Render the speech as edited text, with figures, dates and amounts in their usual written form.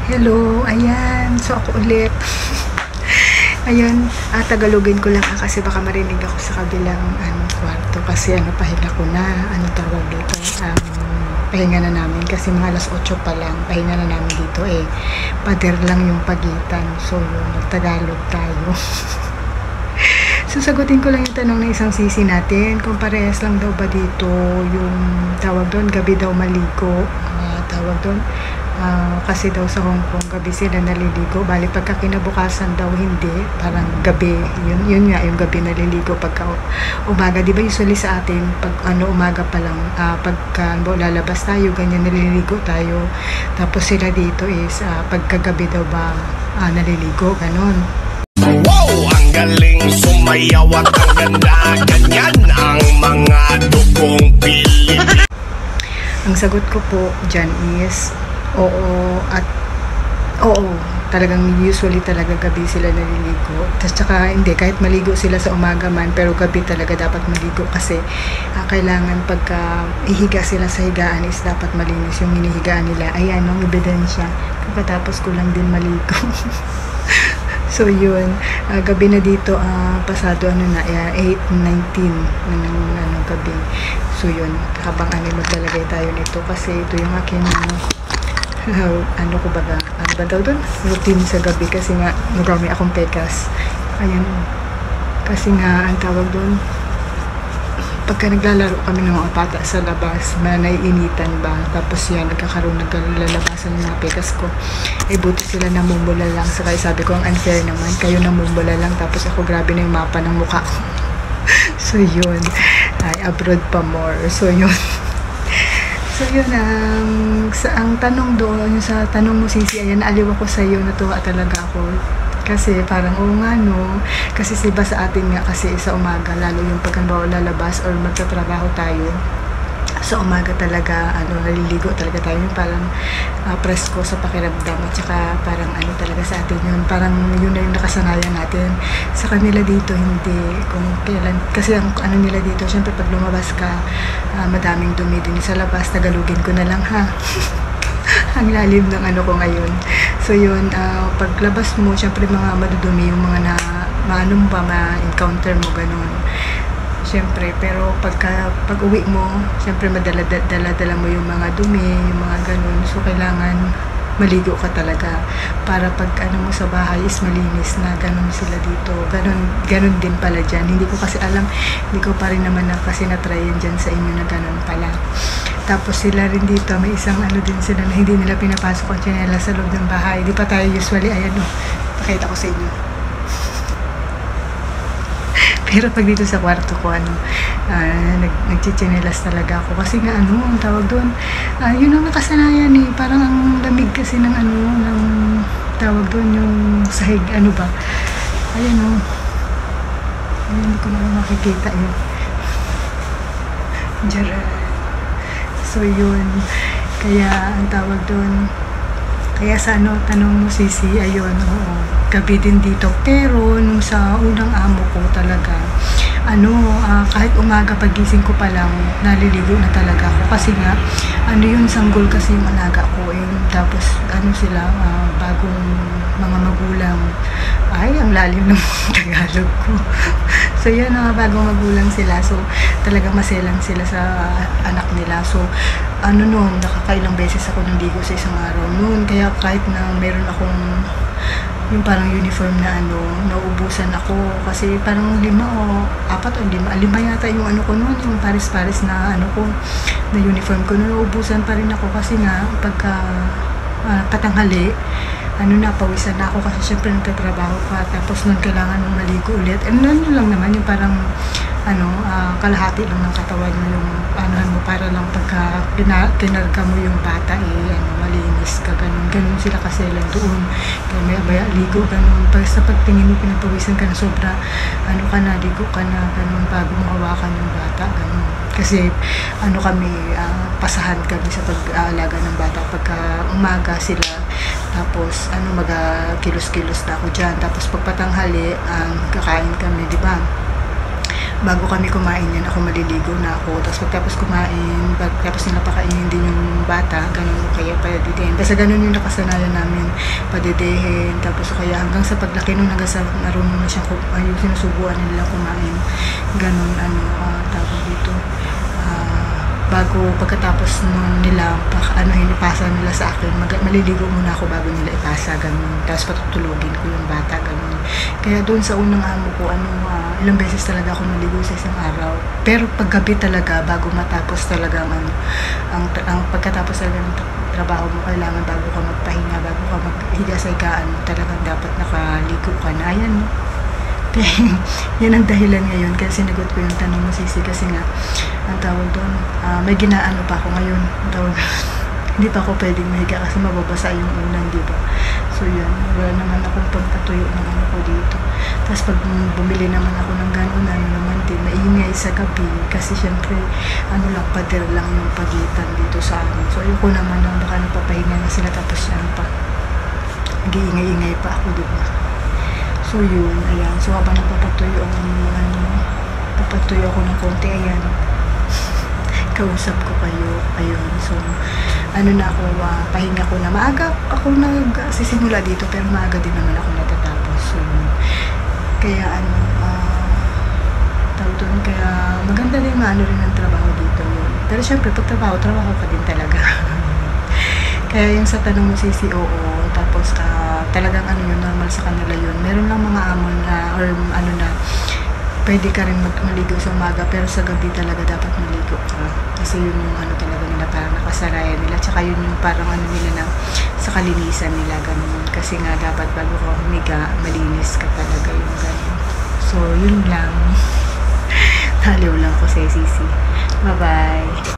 Hello, ayan. So, ako ulit. Ayan, tagalogin ko lang kasi baka marinig ako sa kabilang kwarto kasi pahinga ko na. Tawag dito? Pahinga na namin kasi mga alas 8 pa lang. Pahinga na namin dito pader lang yung pagitan. So, yun, Tagalog tayo. Sasagutin ko lang yung tanong ng isang sisi natin. Kung parehas lang daw ba dito yung tawag doon, gabi daw maligo. Tawag doon. Kasi daw sa Hong Kong, gabi sila naliligo. Bali, pagka kinabukasan daw, hindi. Parang gabi. Yun nga, yung gabi naliligo pagka umaga. Di ba usually sa atin, pag umaga pa lang, pagka lalabas tayo, ganyan naliligo tayo. Tapos sila dito is, pagkagabi daw ba naliligo, ganon. Wow! Ang galing sumayaw at ang ganda. Ganyan ang mga dugong Pilipino. Ang sagot ko po dyan is oo at oo. Talagang usually talaga gabi sila naliligo. Tsaka hindi, kahit maligo sila sa umaga man, pero gabi talaga dapat maligo kasi kailangan pagka ihiga sila sa higaan is dapat malinis yung hinihigaan nila. Ayan, ang ebidensya. Kapatapos ko lang din maligo. So yun, gabi na dito, pasado 8:19 ng gabi. So yun, habang maglalagay tayo nito kasi ito yung akin ano ba daw doon? Routine sa gabi kasi nga marami akong pekas. Ayan, kasi nga ang tawag doon, pagka naglalaro kami ng mga bata sa labas, naiinitan ba, tapos yan, naglalabasan ng mga pekas ko, buti sila namumula lang. Saka sabi ko, ang unfair naman, kayo namumula lang, tapos ako grabe na yung mapa ng mukha ko. So yun, abroad pa more. So yun. So yun, ang tanong doon, sa tanong mo sisi, ayan, aliw ako sa iyo, natuwa talaga ako. Kasi parang, oo nga no, kasi iba sa atin nga kasi sa umaga, lalo yung pagkanbawa lalabas or magtatrabaho tayo, sa umaga talaga, naliligo talaga tayo, yung parang presko sa pakiramdam at saka parang talaga sa atin yun, parang yun na yung nakasanayan natin. Sa kanila dito, hindi, kung kailan, kasi ang nila dito, syempre pag lumabas ka, madaming dumi din sa labas, tagalugin ko na lang ha. Ang lalim ng ko ngayon. So yun, paglabas mo, syempre mga madudumi yung mga ma-encounter mo, ganun. Syempre, pero pag uwi mo, syempre madala mo yung mga dumi, yung mga ganun. So kailangan maligo ka talaga para pag mo sa bahay is malinis na, ganun sila dito. Ganun din pala dyan. Hindi ko kasi alam, hindi ko pa rin naman kasi na-try yan dyan sa inyo na ganun pala. Tapos sila rin dito, may isang din sila na hindi nila pinapasok ang tsinela sa loob ng bahay. Di pa tayo usually, ayan pakita ko sa inyo. Pero pag dito sa kwarto ko, nagchichinelas talaga ako. Kasi nga, ang tawag doon, yun ang nakasanayan parang ang lamig kasi ng ng tawag doon, yung sahig, ba. Ayan Ayan, hindi ko na makikita yun. Diyan. So yun, kaya ang tawag doon, kaya sa tanong mo sisi, ayun, oo, gabi din dito. Pero nung sa unang amo ko talaga, kahit umaga pagising ko pa lang, naliligo na talaga ako. Kasi nga, yun, sanggol kasi yung alaga ko. Tapos, sila, bagong mga magulang. Ay, ang lalim ng Tagalog ko. So, yan, bagong magulang sila. So, talagang maselan sila sa anak nila. So, noon, nakakailang beses ako naligo sa isang araw noon. Kaya kahit na meron akong yung parang uniform na nauubusan ako kasi parang 5 o 4 o 5 yata yung ko noon, yung pares-pares na ko na uniform ko, nauubusan pa rin ako kasi nga pagka patanghali napawisan na ako kasi syempre nagtatrabaho ka, tapos nun kailangan mong maligo ulit, yun lang naman yung parang kalahati lang ng katawan mo yung mo para lang pagka kinarga mo yung bata malinis ka, ganun sila kasi lang doon, kaya may abaya ligo, ganun, sa pagtingin mo pinapawisan ka na sobra, ka na, ligo ka na, ganun, bago mo hawakan yung bata, ganun, kasi kami, pasahan kami sa pag-aalaga ng bata pagka umaga sila, tapos kilos-kilos na ako dyan, tapos pagpatanghali kakain kami, di ba? bago kami kumain yan, ako maliligo na ako. Tapos pagtapos kumain, pagtapos nila pakainin din yung bata, ganun, kaya padidehin. Basta ganun yung nakasanayan namin, padidehin. Tapos kaya hanggang sa paglaki nun, hanggang sa marunong na siyang yung sinusubuan nila kumain. Ganun, tawag dito. Bago pagkatapos nung nila ipasa nila sa akin, maliligo muna ako bago nila ipasa, ganun. Tapos patutulugin ko yung bata, ganun. Kaya doon sa unang amo ko, ilang beses talaga ako maligo sa isang araw. Pero paggabi talaga, bago matapos talaga ang pagkatapos talaga ng trabaho mo, kailangan bago ka magpahinga, bago ka maghiga sa higaan mo, talagang dapat nakaligo ka na. Ayan, no? Yan ang dahilan ngayon kaya sinagot ko yung tanong mo, Sisi, kasi nga ang tawag doon, may ginaano pa ako ngayon, ang tawag hindi pa ako pwedeng mahiga kasi mababasa yung unan, di ba? So yan, wala naman akong pagpatuyo ng ano ko dito. Tapos pag bumili naman ako ng gano'n, naman din, maingay sa gabi kasi syempre, pader lang yung pagitan dito sa amin. So ayoko naman na baka napapahinga na sila tapos yan pa, nag-iingay-ingay pa ako, di ba? So yun, ayan. So habang napapatuyo papatuyo ako ng konti, ayan. Kausap ko kayo, ayun. So, na ako, pahinga ko na. Maaga ako nagsisimula dito, pero maaga din naman ako natatapos. So, kaya tawag doon, kaya maganda din rin ang trabaho dito yun. Pero syempre, pag trabaho ka din talaga. Kaya yung sa tanong mo, Sisi, oo. Tapos talagang yun, normal sa kanila yun. Meron lang mga amo na, or pwede ka rin maligo sa umaga, pero sa gabi talaga dapat maligo ka. Kasi yun yung talaga nila, parang nakasarayan nila. Tsaka yun yung parang nila na sa kalinisan nila, ganun. Kasi nga dapat bago ka humiga, malinis ka talaga yung ganun. So, yun lang. Taliw lang ko sa Sisi. Bye-bye.